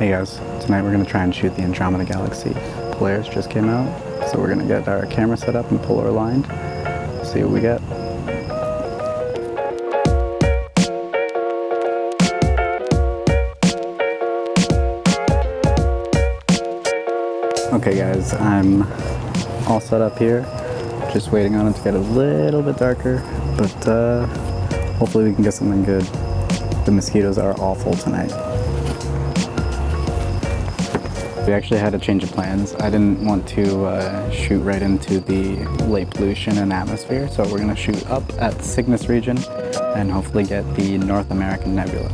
Hey guys, tonight we're going to try and shoot the Andromeda Galaxy. Polaris just came out, so we're going to get our camera set up and polar aligned, see what we get. Okay guys, I'm all set up here, just waiting on it to get a little bit darker, but hopefully we can get something good. The mosquitoes are awful tonight. We actually had a change of plans. I didn't want to shoot right into the late pollution and atmosphere, so we're going to shoot up at Cygnus region and hopefully get the North American Nebula.